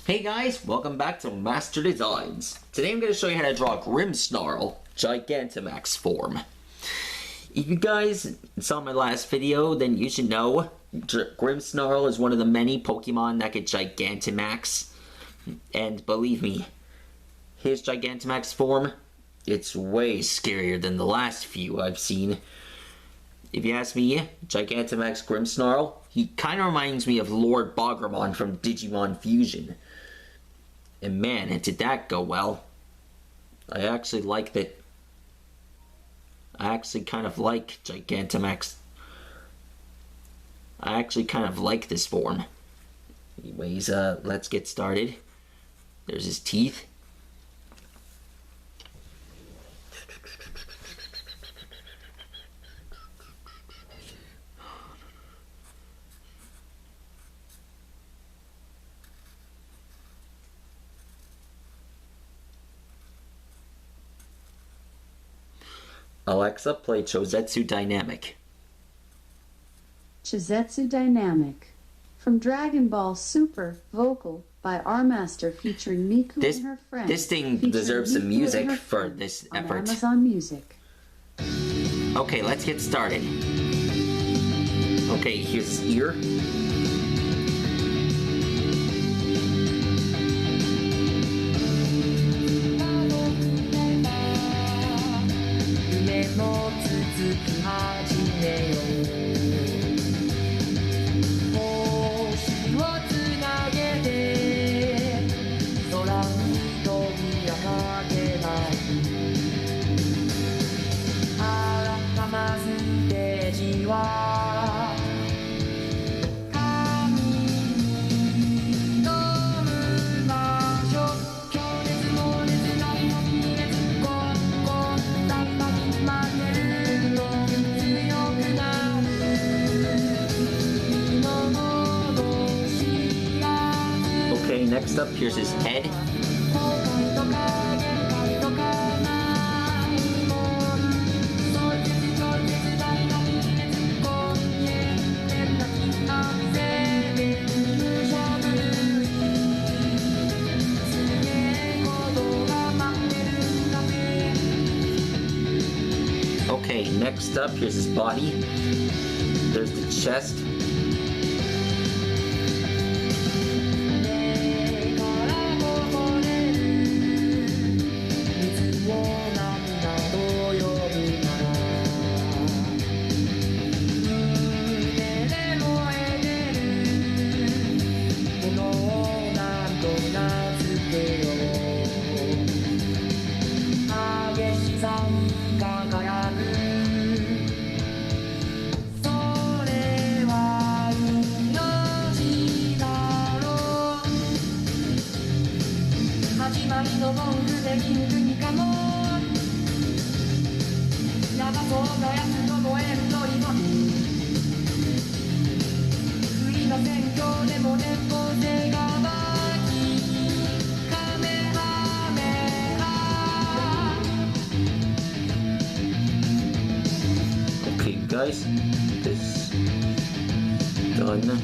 Hey guys, welcome back to Master Designs. Today I'm going to show you how to draw grimsnarl gigantamax form. If you guys saw my last video, then you should know grimsnarl is one of the many Pokemon that get gigantamax. And believe me, his gigantamax form, it's way scarier than the last few I've seen. If you ask me, Gigantamax Grimsnarl, he kind of reminds me of Lord Bogramon from Digimon Fusion. And man, did that go well. I actually like that. I actually kind of like Gigantamax. I actually kind of like this form. Anyways, let's get started. There's his teeth. Alexa, play Chozetsu Dynamic. Chozetsu Dynamic. From Dragon Ball Super, vocal by our master featuring Miku and her friends. This thing deserves some music for this effort. On Amazon Music. Okay, let's get started. Okay, here's his ear. Okay, next up, here's his head. Okay, next up, here's his body. There's the chest. Okay, guys, this done.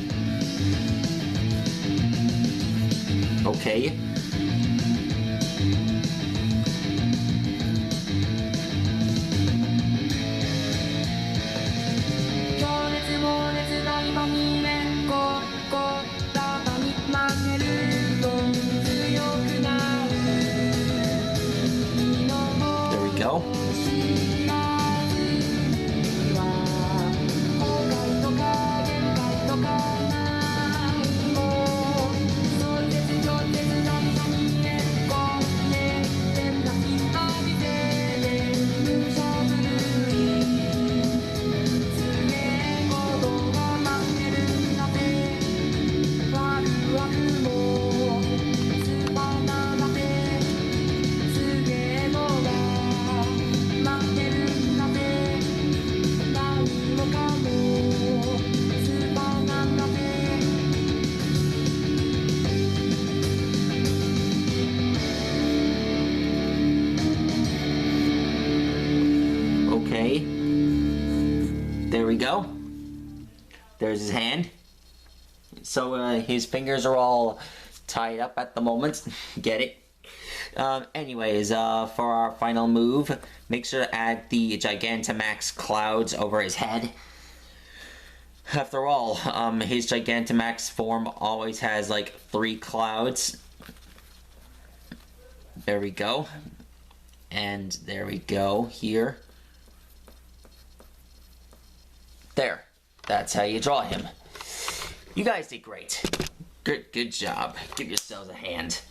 Okay. There we go. Okay. There we go. There's his hand. So his fingers are all tied up at the moment. Get it? Anyways, for our final move, make sure to add the Gigantamax clouds over his head. After all, his Gigantamax form always has like 3 clouds. There we go. And there we go here. There. That's how you draw him. You guys did great. Good job. Give yourselves a hand.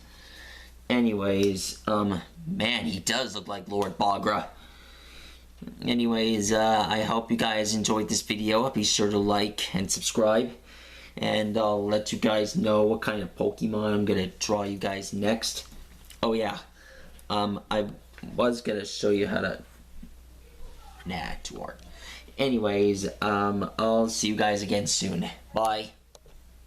Anyways, man, he does look like Lord Bagra. Anyways, I hope you guys enjoyed this video. Be sure to like and subscribe. And I'll let you guys know what kind of Pokemon I'm gonna draw you guys next. Oh yeah, I was gonna show you how to... Nah, too hard. Anyways, I'll see you guys again soon. Bye.